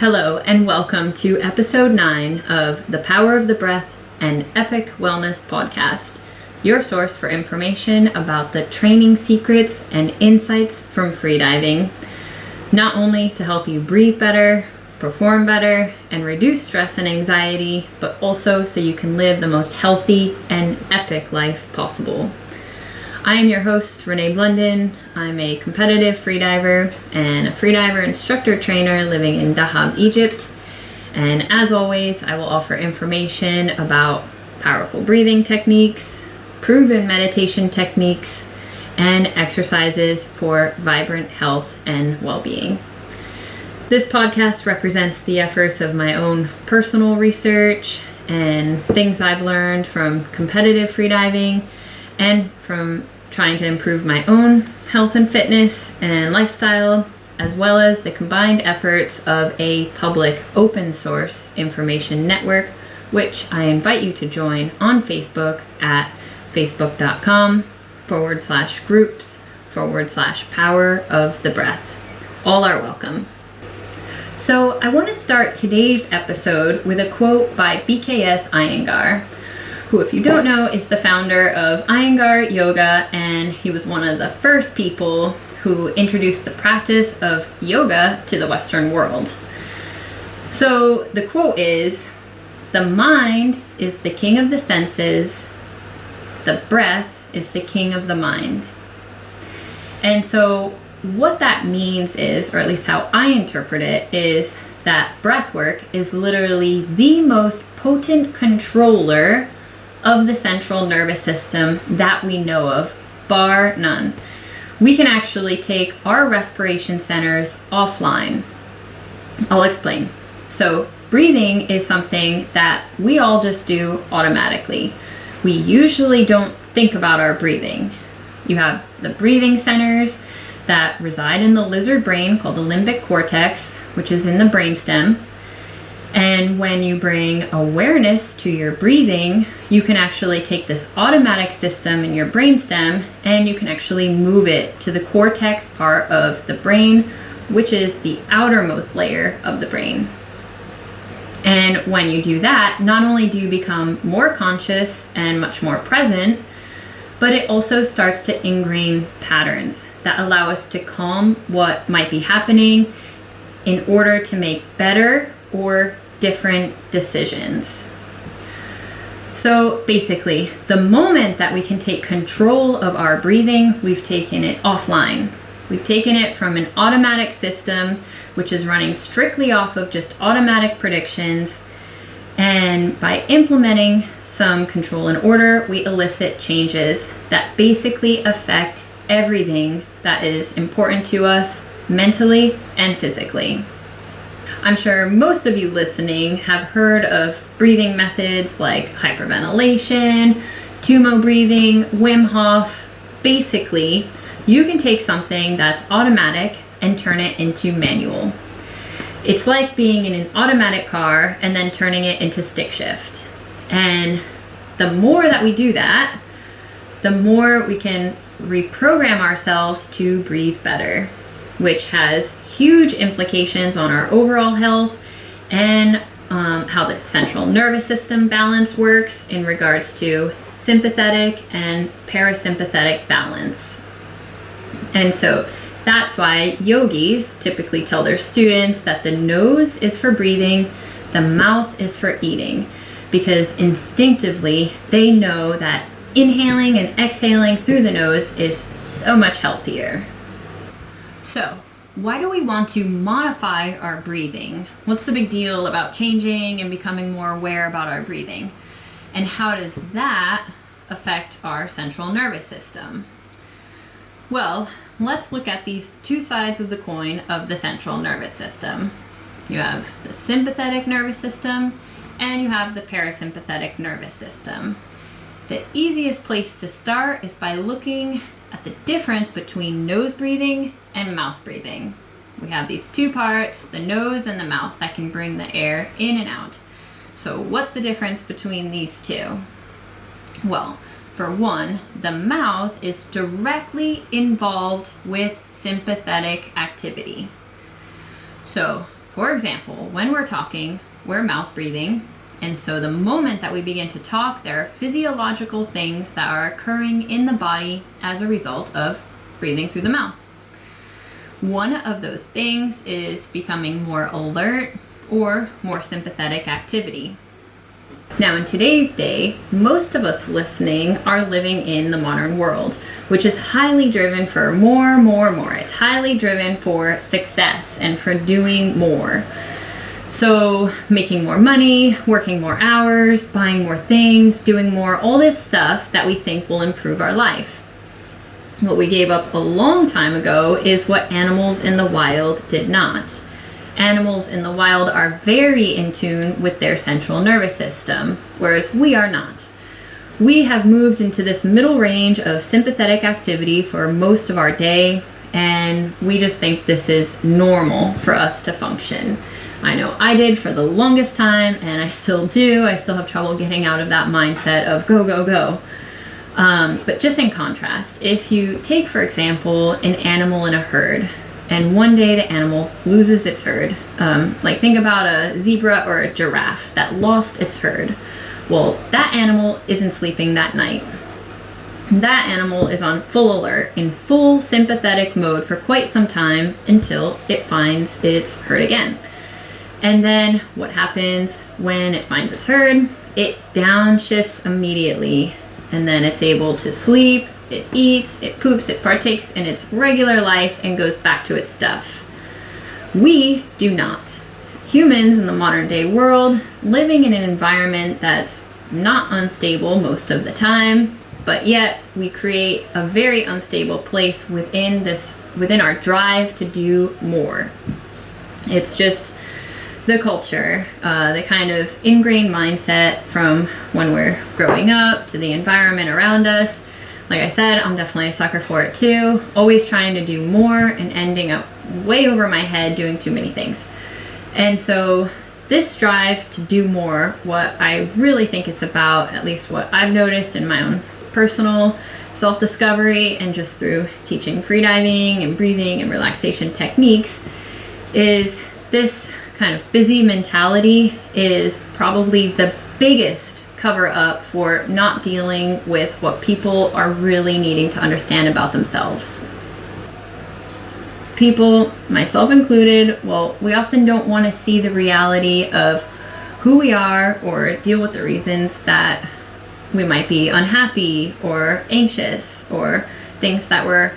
Hello and welcome to episode 9 of The Power of the Breath and Epic Wellness Podcast, your source for information about the training secrets and insights from freediving, not only to help you breathe better, perform better, and reduce stress and anxiety, but also so you can live the most healthy and epic life possible. I am your host, Renee Blundon. I'm a competitive freediver and a freediver instructor trainer living in Dahab, Egypt. And as always, I will offer information about powerful breathing techniques, proven meditation techniques, and exercises for vibrant health and well-being. This podcast represents the efforts of my own personal research and things I've learned from competitive freediving and from trying to improve my own health and fitness and lifestyle, as well as the combined efforts of a public open source information network, which I invite you to join on Facebook at facebook.com/groups/power of the breath. All are welcome. So I want to start today's episode with a quote by BKS Iyengar, who, if you don't know, is the founder of Iyengar Yoga, and he was one of the first people who introduced the practice of yoga to the Western world. So the quote is, "The mind is the king of the senses, the breath is the king of the mind." And so what that means is, or at least how I interpret it, is that breath work is literally the most potent controller of the central nervous system that we know of, bar none. We can actually take our respiration centers offline. I'll explain. So breathing is something that we all just do automatically. We usually don't think about our breathing. You have the breathing centers that reside in the lizard brain called the limbic cortex, which is in the brainstem. And when you bring awareness to your breathing, you can actually take this automatic system in your brainstem and you can actually move it to the cortex part of the brain, which is the outermost layer of the brain. And when you do that, not only do you become more conscious and much more present, but it also starts to ingrain patterns that allow us to calm what might be happening in order to make better or different decisions. So basically, the moment that we can take control of our breathing, we've taken it offline. We've taken it from an automatic system, which is running strictly off of just automatic predictions. And by implementing some control and order, we elicit changes that basically affect everything that is important to us mentally and physically. I'm sure most of you listening have heard of breathing methods like hyperventilation, Tumo breathing, Wim Hof. Basically, you can take something that's automatic and turn it into manual. It's like being in an automatic car and then turning it into stick shift. And the more that we do that, the more we can reprogram ourselves to breathe better, which has huge implications on our overall health and how the central nervous system balance works in regards to sympathetic and parasympathetic balance. And so that's why yogis typically tell their students that the nose is for breathing, the mouth is for eating, because instinctively they know that inhaling and exhaling through the nose is so much healthier. So, why do we want to modify our breathing? What's the big deal about changing and becoming more aware about our breathing? And how does that affect our central nervous system? Well, let's look at these two sides of the coin of the central nervous system. You have the sympathetic nervous system and you have the parasympathetic nervous system. The easiest place to start is by looking at the difference between nose breathing and mouth breathing. We have these two parts, the nose and the mouth, that can bring the air in and out. So what's the difference between these two? Well, for one, the mouth is directly involved with sympathetic activity. So for example, when we're talking, we're mouth breathing. And so the moment that we begin to talk, there are physiological things that are occurring in the body as a result of breathing through the mouth. One of those things is becoming more alert or more sympathetic activity. Now, in today's day, most of us listening are living in the modern world, which is highly driven for more. It's highly driven for success and for doing more. So making more money, working more hours, buying more things, doing more, all this stuff that we think will improve our life. What we gave up a long time ago is what animals in the wild did not. Animals in the wild are very in tune with their central nervous system, whereas we are not. We have moved into this middle range of sympathetic activity for most of our day, and we just think this is normal for us to function. I know I did for the longest time, and I still do. I still have trouble getting out of that mindset of go, go, go. But just in contrast, if you take, for example, an animal in a herd, and one day the animal loses its herd, like think about a zebra or a giraffe that lost its herd. Well, that animal isn't sleeping that night. That animal is on full alert, in full sympathetic mode for quite some time until it finds its herd again. And then what happens when it finds its herd? It downshifts immediately, and then it's able to sleep, it eats, it poops, it partakes in its regular life and goes back to its stuff. We do not. Humans in the modern day world, living in an environment that's not unstable most of the time, but yet we create a very unstable place within our drive to do more. It's just the culture, the kind of ingrained mindset from when we're growing up to the environment around us. Like I said, I'm definitely a sucker for it too. Always trying to do more and ending up way over my head doing too many things. And so this drive to do more, what I really think it's about, at least what I've noticed in my own personal self-discovery and just through teaching freediving and breathing and relaxation techniques, is this kind of busy mentality is probably the biggest cover up for not dealing with what people are really needing to understand about themselves. People, myself included, well, we often don't want to see the reality of who we are or deal with the reasons that we might be unhappy or anxious or things that we're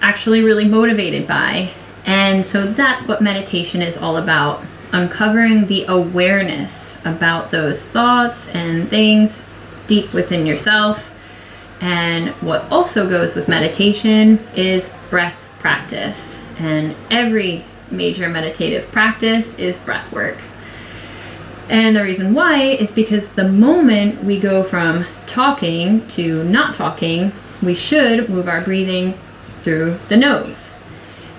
actually really motivated by. And so that's what meditation is all about. Uncovering the awareness about those thoughts and things deep within yourself. And what also goes with meditation is breath practice. And every major meditative practice is breath work. And the reason why is because the moment we go from talking to not talking, we should move our breathing through the nose.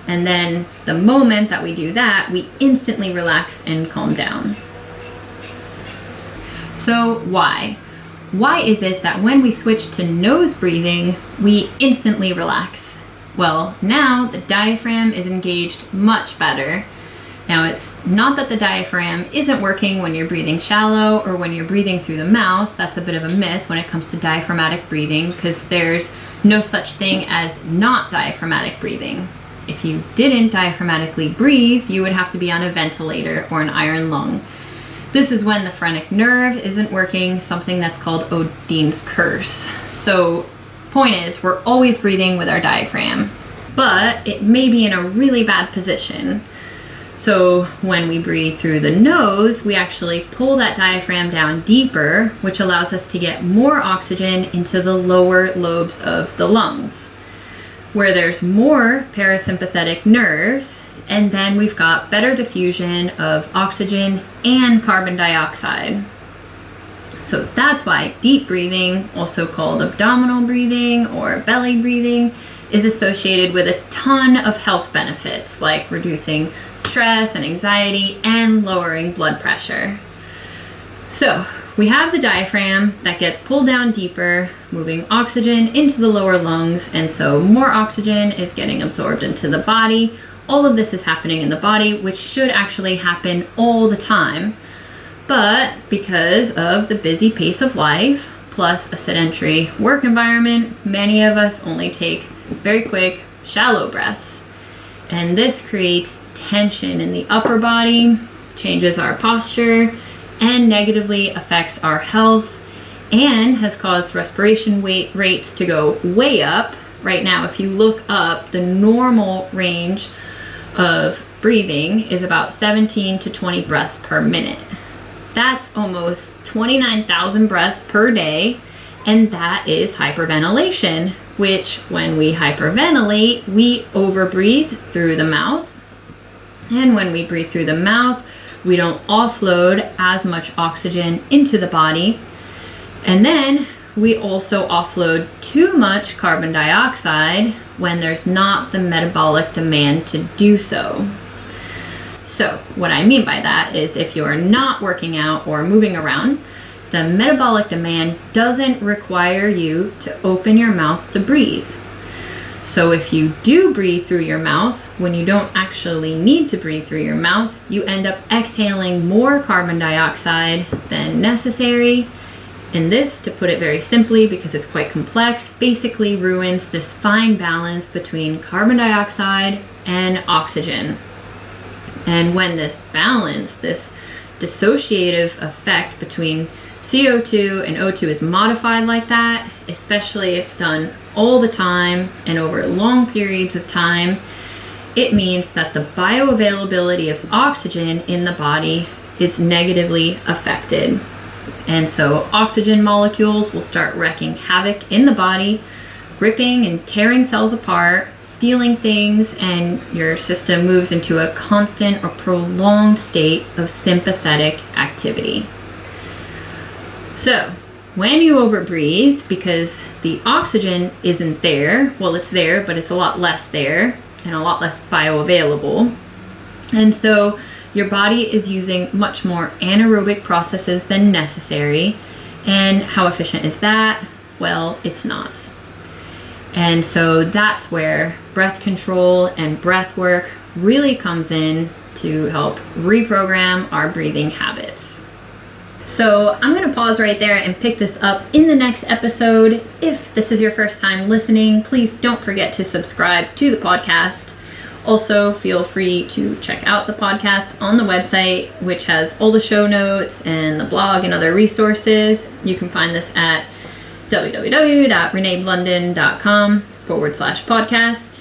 And then the moment that we do that, we instantly relax and calm down. So why? Why is it that when we switch to nose breathing, we instantly relax? Well, now the diaphragm is engaged much better. Now, it's not that the diaphragm isn't working when you're breathing shallow or when you're breathing through the mouth. That's a bit of a myth when it comes to diaphragmatic breathing, because there's no such thing as not diaphragmatic breathing. If you didn't diaphragmatically breathe, you would have to be on a ventilator or an iron lung. This is when the phrenic nerve isn't working, something that's called Odin's curse. So, point is, we're always breathing with our diaphragm, but it may be in a really bad position. So when we breathe through the nose, we actually pull that diaphragm down deeper, which allows us to get more oxygen into the lower lobes of the lungs, where there's more parasympathetic nerves, and then we've got better diffusion of oxygen and carbon dioxide. So that's why deep breathing, also called abdominal breathing or belly breathing, is associated with a ton of health benefits, like reducing stress and anxiety and lowering blood pressure. So we have the diaphragm that gets pulled down deeper, moving oxygen into the lower lungs, and so more oxygen is getting absorbed into the body, all of this is happening in the body, which should actually happen all the time. But because of the busy pace of life, plus a sedentary work environment, many of us only take very quick, shallow breaths. And this creates tension in the upper body, changes our posture, and negatively affects our health, and has caused respiration rates to go way up. Right now, if you look up, the normal range of breathing is about 17 to 20 breaths per minute. That's almost 29,000 breaths per day, and that is hyperventilation, which when we hyperventilate, we overbreathe through the mouth. And when we breathe through the mouth, we don't offload as much oxygen into the body. And then we also offload too much carbon dioxide when there's not the metabolic demand to do so. So what I mean by that is if you're not working out or moving around, the metabolic demand doesn't require you to open your mouth to breathe. So if you do breathe through your mouth, when you don't actually need to breathe through your mouth, you end up exhaling more carbon dioxide than necessary. And this, to put it very simply, because it's quite complex, basically ruins this fine balance between carbon dioxide and oxygen. And when this balance, this dissociative effect between CO2 and O2 is modified like that, especially if done all the time and over long periods of time, it means that the bioavailability of oxygen in the body is negatively affected. And so oxygen molecules will start wreaking havoc in the body, ripping and tearing cells apart, stealing things, and your system moves into a constant or prolonged state of sympathetic activity. So when you overbreathe, because the oxygen isn't there, well, it's there, but it's a lot less there and a lot less bioavailable. And so your body is using much more anaerobic processes than necessary. And how efficient is that? Well, it's not. And so that's where breath control and breath work really comes in to help reprogram our breathing habits. So I'm going to pause right there and pick this up in the next episode. If this is your first time listening, please don't forget to subscribe to the podcast. Also, feel free to check out the podcast on the website, which has all the show notes and the blog and other resources. You can find this at www.reneeblundon.com/podcast.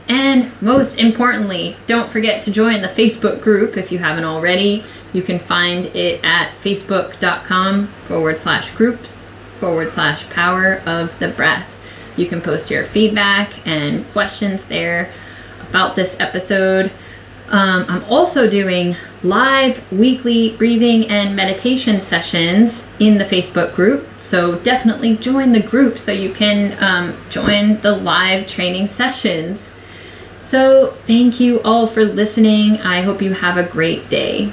And most importantly, don't forget to join the Facebook group if you haven't already. You can find it at facebook.com/groups/power of the breath. You can post your feedback and questions there about this episode. I'm also doing live weekly breathing and meditation sessions in the Facebook group. So definitely join the group so you can join the live training sessions. So thank you all for listening. I hope you have a great day.